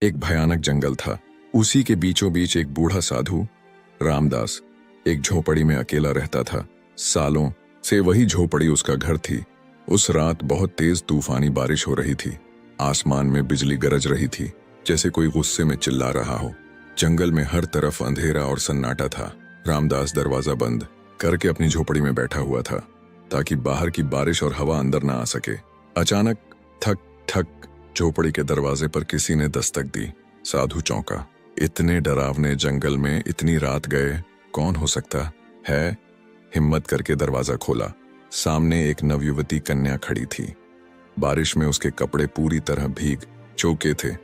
एक भयानक जंगल था। उसी के बीचों बीच एक बूढ़ा साधु रामदास एक झोपड़ी में अकेला रहता था। सालों से वही झोपड़ी उसका घर थी। उस रात बहुत तेज तूफानी बारिश हो रही थी। आसमान में बिजली गरज रही थी, जैसे कोई गुस्से में चिल्ला रहा हो। जंगल में हर तरफ अंधेरा और सन्नाटा था। रामदास दरवाजा बंद करके अपनी झोपड़ी में बैठा हुआ था, ताकि बाहर की बारिश और हवा अंदर ना आ सके। अचानक ठक ठक झोपड़ी के दरवाजे पर किसी ने दस्तक दी। साधु चौंका। इतने डरावने जंगल में इतनी रात गए कौन हो सकता है? हिम्मत करके दरवाजा खोला। सामने एक नवयुवती कन्या खड़ी थी। बारिश में उसके कपड़े पूरी तरह भीग चुके थे।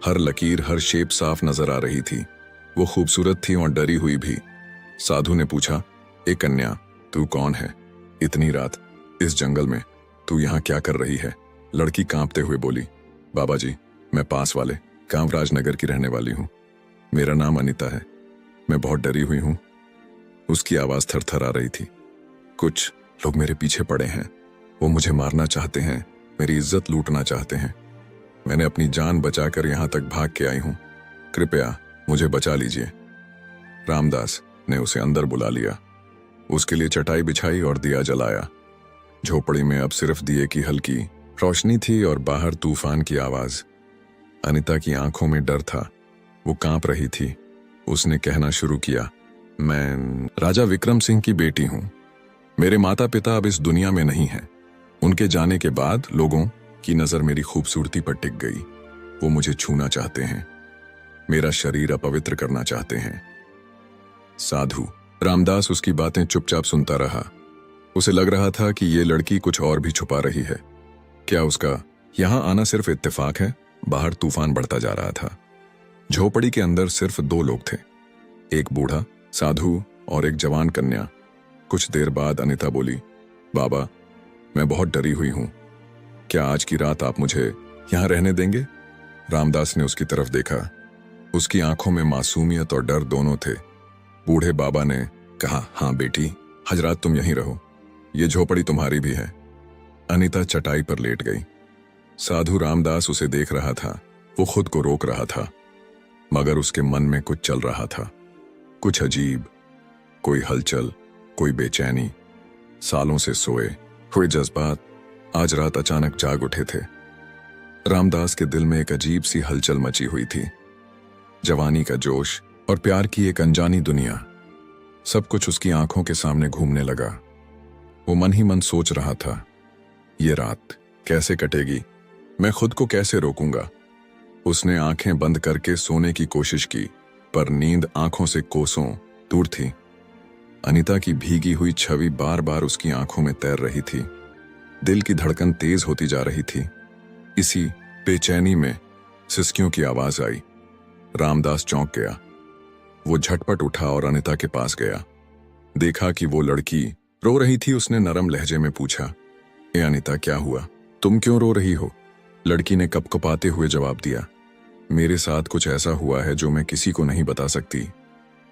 हर लकीर, हर शेप साफ नजर आ रही थी। वो खूबसूरत थी और डरी हुई भी। साधु ने पूछा, ए कन्या, तू कौन है? इतनी रात इस जंगल में तू यहाँ क्या कर रही है? लड़की कांपते हुए बोली, बाबा जी, मैं पास वाले कामराज नगर की रहने वाली हूँ। मेरा नाम अनीता है। मैं बहुत डरी हुई हूँ। उसकी आवाज थरथर आ रही थी। कुछ लोग मेरे पीछे पड़े हैं। वो मुझे मारना चाहते हैं, मेरी इज्जत लूटना चाहते हैं। मैंने अपनी जान बचाकर यहाँ तक भाग के आई हूँ। कृपया मुझे बचा लीजिए। रामदास ने उसे अंदर बुला लिया। उसके लिए चटाई बिछाई और दिया जलाया। झोपड़ी में अब सिर्फ दिए की हल्की रोशनी थी और बाहर तूफान की आवाज। अनीता की आंखों में डर था। वो कांप रही थी। उसने कहना शुरू किया, मैं राजा विक्रम सिंह की बेटी हूं। मेरे माता पिता अब इस दुनिया में नहीं हैं। उनके जाने के बाद लोगों की नजर मेरी खूबसूरती पर टिक गई। वो मुझे छूना चाहते हैं, मेरा शरीर अपवित्र करना चाहते हैं। साधु रामदास उसकी बातें चुपचाप सुनता रहा। उसे लग रहा था कि ये लड़की कुछ और भी छुपा रही है। क्या उसका यहां आना सिर्फ इत्तेफाक है? बाहर तूफान बढ़ता जा रहा था। झोपड़ी के अंदर सिर्फ दो लोग थे, एक बूढ़ा साधु और एक जवान कन्या। कुछ देर बाद अनीता बोली, बाबा, मैं बहुत डरी हुई हूं। क्या आज की रात आप मुझे यहां रहने देंगे? रामदास ने उसकी तरफ देखा। उसकी आंखों में मासूमियत और डर दोनों थे। बूढ़े बाबा ने कहा, हाँ बेटी, आज रात तुम यहीं रहो। ये झोपड़ी तुम्हारी भी है। अनीता चटाई पर लेट गई। साधु रामदास उसे देख रहा था। वो खुद को रोक रहा था, मगर उसके मन में कुछ चल रहा था, कुछ अजीब, कोई हलचल, कोई बेचैनी। सालों से सोए हुए जज्बात आज रात अचानक जाग उठे थे। रामदास के दिल में एक अजीब सी हलचल मची हुई थी। जवानी का जोश और प्यार की एक अनजानी दुनिया, सब कुछ उसकी आंखों के सामने घूमने लगा। वो मन ही मन सोच रहा था, ये रात कैसे कटेगी? मैं खुद को कैसे रोकूंगा? उसने आंखें बंद करके सोने की कोशिश की, पर नींद आंखों से कोसों दूर थी। अनीता की भीगी हुई छवि बार बार उसकी आंखों में तैर रही थी। दिल की धड़कन तेज होती जा रही थी। इसी बेचैनी में सिसकियों की आवाज आई। रामदास चौंक गया। वो झटपट उठा और अनीता के पास गया। देखा कि वो लड़की रो रही थी। उसने नरम लहजे में पूछा, ए अनीता, क्या हुआ? तुम क्यों रो रही हो? लड़की ने कपकपाते हुए जवाब दिया, मेरे साथ कुछ ऐसा हुआ है जो मैं किसी को नहीं बता सकती।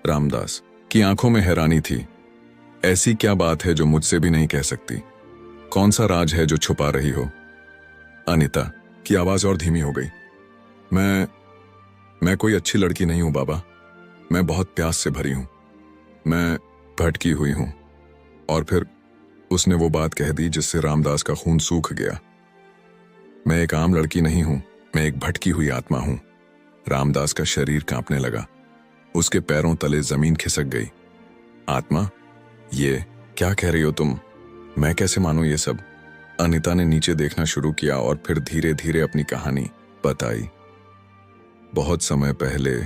रामदास की आंखों में हैरानी थी। ऐसी क्या बात है जो मुझसे भी नहीं कह सकती? कौन सा राज है जो छुपा रही हो? अनीता की आवाज और धीमी हो गई। मैं कोई अच्छी लड़की नहीं हूं बाबा। मैं बहुत प्यास से भरी हूं। मैं भटकी हुई हूं। और फिर उसने वो बात कह दी जिससे रामदास का खून सूख गया। मैं एक आम लड़की नहीं हूं, मैं एक भटकी हुई आत्मा हूं। रामदास का शरीर कांपने लगा। उसके पैरों तले जमीन खिसक गई। आत्मा? ये क्या कह रही हो तुम? मैं कैसे मानूं ये सब? अनीता ने नीचे देखना शुरू किया और फिर धीरे धीरे अपनी कहानी बताई। बहुत समय पहले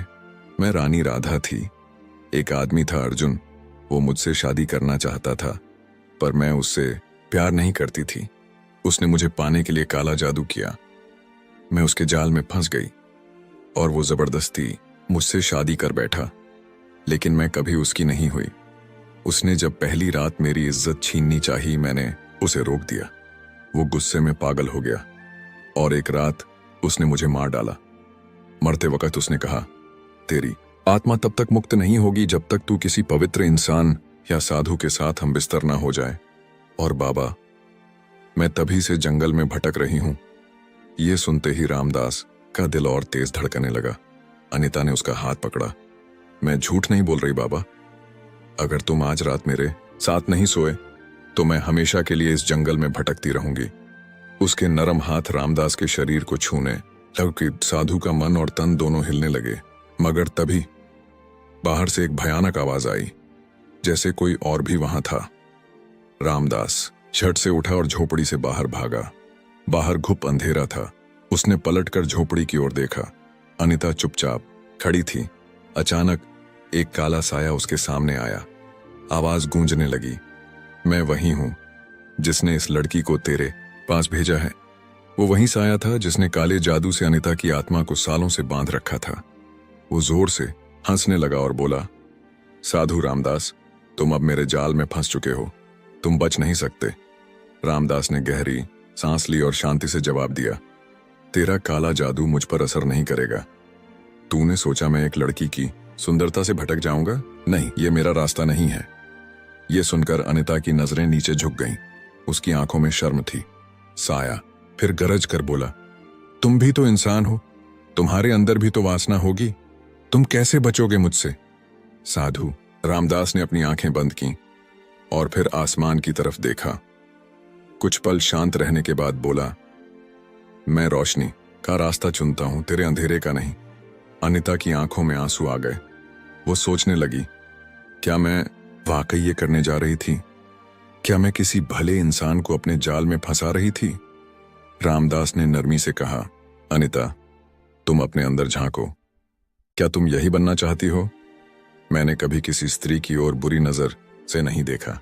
मैं रानी राधा थी। एक आदमी था अर्जुन। वो मुझसे शादी करना चाहता था, पर मैं उससे प्यार नहीं करती थी। उसने मुझे पाने के लिए काला जादू किया। मैं उसके जाल में फंस गई और वो जबरदस्ती मुझसे शादी कर बैठा, लेकिन मैं कभी उसकी नहीं हुई। उसने जब पहली रात मेरी इज्जत छीननी चाही, मैंने उसे रोक दिया। वो गुस्से में पागल हो गया और एक रात उसने मुझे मार डाला। मरते वक्त उसने कहा, तेरी आत्मा तब तक मुक्त नहीं होगी जब तक तू किसी पवित्र इंसान या साधु के साथ हम बिस्तर ना हो जाए। और बाबा, मैं तभी से जंगल में भटक रही हूं। ये सुनते ही रामदास का दिल और तेज धड़कने लगा। अनिता ने उसका हाथ पकड़ा। मैं झूठ नहीं बोल रही बाबा। अगर तुम आज रात मेरे साथ नहीं सोए तो मैं हमेशा के लिए इस जंगल में भटकती रहूंगी। उसके नरम हाथ रामदास के शरीर को छूने लगे। साधु का मन और तन दोनों हिलने लगे। मगर तभी बाहर से एक भयानक आवाज आई, जैसे कोई और भी वहां था। रामदास झट से उठा और झोपड़ी से बाहर भागा। बाहर घुप अंधेरा था। उसने पलटकर झोपड़ी की ओर देखा। अनिता चुपचाप खड़ी थी। अचानक एक काला साया उसके सामने आया। आवाज गूंजने लगी, मैं वही हूं जिसने इस लड़की को तेरे पास भेजा है। वो वही साया था जिसने काले जादू से अनिता की आत्मा को सालों से बांध रखा था। वो जोर से हंसने लगा और बोला, साधु रामदास, तुम अब मेरे जाल में फंस चुके हो। तुम बच नहीं सकते। रामदास ने गहरी सांस ली और शांति से जवाब दिया, तेरा काला जादू मुझ पर असर नहीं करेगा। तूने सोचा मैं एक लड़की की सुंदरता से भटक जाऊंगा? नहीं, ये मेरा रास्ता नहीं है। ये सुनकर अनिता की नजरें नीचे झुक गईं। उसकी आंखों में शर्म थी। साया फिर गरज कर बोला, तुम भी तो इंसान हो, तुम्हारे अंदर भी तो वासना होगी। तुम कैसे बचोगे मुझसे? साधु रामदास ने अपनी आंखें बंद की और फिर आसमान की तरफ देखा। कुछ पल शांत रहने के बाद बोला, मैं रोशनी का रास्ता चुनता हूं, तेरे अंधेरे का नहीं। अनिता की आंखों में आंसू आ गए। वो सोचने लगी, क्या मैं वाकई ये करने जा रही थी? क्या मैं किसी भले इंसान को अपने जाल में फंसा रही थी? रामदास ने नरमी से कहा, अनिता, तुम अपने अंदर झांको। क्या तुम यही बनना चाहती हो? मैंने कभी किसी स्त्री की ओर बुरी नजर से नहीं देखा।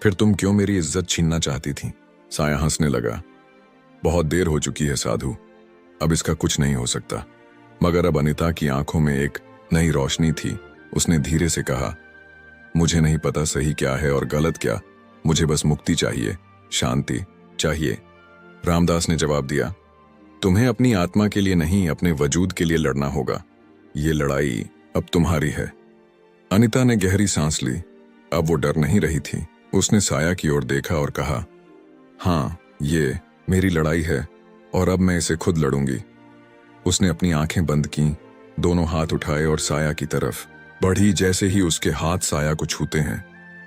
फिर तुम क्यों मेरी इज्जत छीनना चाहती थी? साया हंसने लगा, बहुत देर हो चुकी है साधु, अब इसका कुछ नहीं हो सकता। मगर अब अनिता की आंखों में एक नई रोशनी थी। उसने धीरे से कहा, मुझे नहीं पता सही क्या है और गलत क्या, मुझे बस मुक्ति चाहिए, शांति चाहिए। रामदास ने जवाब दिया, तुम्हें अपनी आत्मा के लिए नहीं, अपने वजूद के लिए लड़ना होगा। ये लड़ाई अब तुम्हारी है। अनिता ने गहरी सांस ली। अब वो डर नहीं रही थी। उसने साया की ओर देखा और कहा, हाँ, ये मेरी लड़ाई है और अब मैं इसे खुद लड़ूंगी। उसने अपनी आंखें बंद की, दोनों हाथ उठाए और साया की तरफ बढ़ी। जैसे ही उसके हाथ साया को छूते हैं,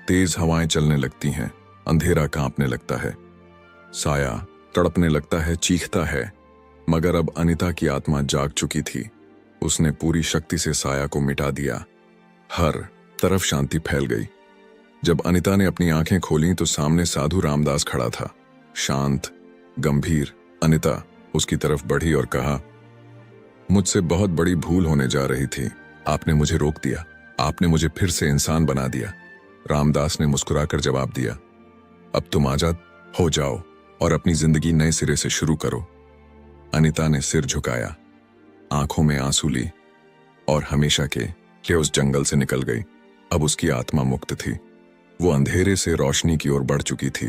तेज हवाएं चलने लगती हैं, अंधेरा कांपने लगता है, साया तड़पने लगता है, चीखता है। मगर अब अनिता की आत्मा जाग चुकी थी। उसने पूरी शक्ति से साया को मिटा दिया। हर तरफ शांति फैल गई। जब अनिता ने अपनी आंखें खोलीं तो सामने साधु रामदास खड़ा था, शांत, गंभीर। अनिता उसकी तरफ बढ़ी और कहा, मुझसे बहुत बड़ी भूल होने जा रही थी। आपने मुझे रोक दिया, आपने मुझे फिर से इंसान बना दिया। रामदास ने मुस्कुराकर जवाब दिया, अब तुम आजाद हो जाओ और अपनी जिंदगी नए सिरे से शुरू करो। अनिता ने सिर झुकाया, आंखों में आंसू ली और हमेशा के लिए उस जंगल से निकल गई। अब उसकी आत्मा मुक्त थी। वो अंधेरे से रोशनी की ओर बढ़ चुकी थी।